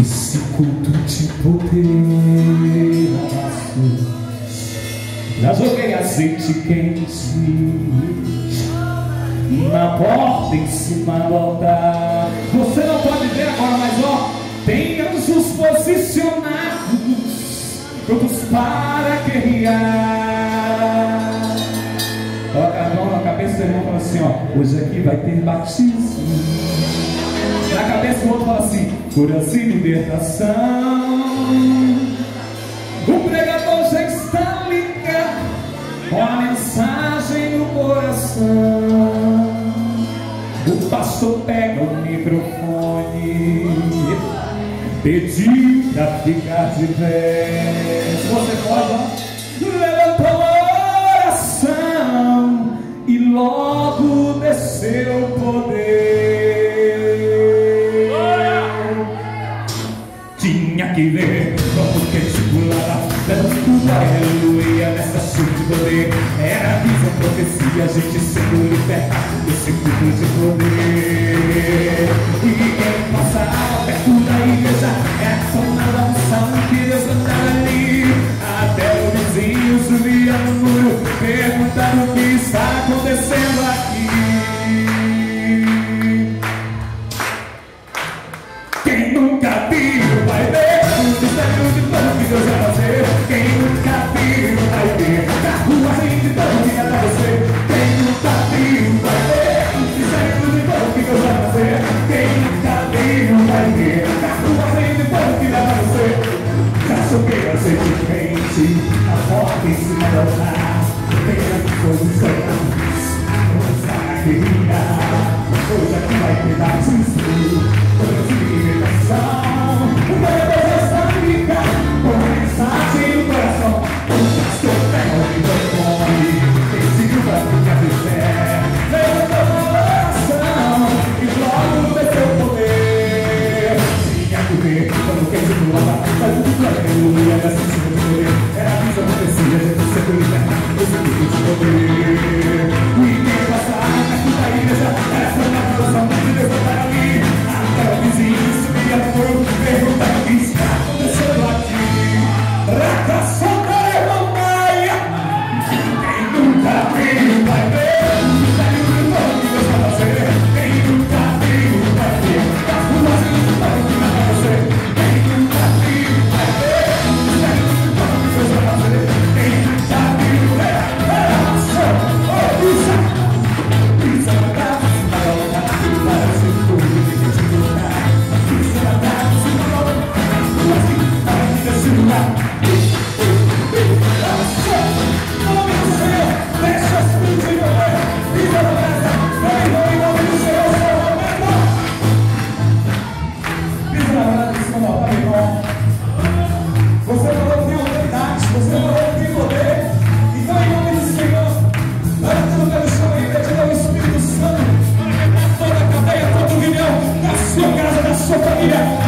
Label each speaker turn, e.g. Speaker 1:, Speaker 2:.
Speaker 1: esse culto de poder amasso. Já joguei azeite quente na porta em cima do altar. Você não pode ver agora, mas ó, tem anjos posicionados, prontos para guerrear. Coloca a mão na cabeça do irmão e fala assim, ó, hoje aqui vai ter batismo. Na cabeça do outro fala assim, cura-se, libertação. O pregador já está ligado com a mensagem no coração. O pastor pega o microfone, pediu pra ficar de pé. Se você pode, ó, levantou a oração e logo desceu o poder. Tinha que ver como que circulava, dando tudo aleluia nessa chuva de poder. Era visão, profecia, a gente sendo libertado desse culto de poder. E quem passava perto da igreja é a sonora unção que Deus anda ali. Até o vizinho subia no muro perguntando o que está acontecendo aqui. Quem nunca viu vai ver o mistério de tudo que Deus vai fazer. Quem nunca viu vai ver a rua de tudo que é pra você. Quem nunca viu vai ver o mistério de tudo que Deus vai fazer. Quem nunca viu vai ver a rua de tudo que é pra você. Já joguei azeite quente, a porta em cima do altar. Tem as posições, vamos a guerrilha. Hoje aqui vai ter batismo, hoje de libertação. O pregador já está ligado com a mensagem no coração. O pastor pega o microfone, decidiu pra ficar de pé. Levantou a oração e logo desceu o poder. Tinha que ver quando quem se doava, faz tudo aleluia nessa chuva de poder. Era a visão profecia, gente sempre libertado desse tipo de poder. E quem passava perto da igreja era só uma canção de Deus estar ali. Até o vizinho subia no muro perguntando o que está acontecendo aqui. Raca solta, irmão Maia. Quem nunca viu vai ver o mistério de tudo que Deus vai fazer. Quem nunca viu vai ver as ruas de tudo que vai pra você. Quem nunca viu vai ver o mistério de tudo que Deus vai fazer. Quem nunca viu era só Isa. Isa na casa, se vai olhar, para ser tudo que Deus te dá. Isa na casa, se vai olhar, assim, para que Deus te dá. Nome do Senhor, deixa as cruzes de morrer. Isa na casa, vai em nome do Senhor, seu momento. Isa na casa, se vai olhar, irmão. Você falou que tem autoridade, você falou que tem poder. Então, em nome do Senhor, vai tudo pelo chão e pedir ao Espírito Santo para quebrar toda a cadeia, todo o guilhão da sua casa, da sua família.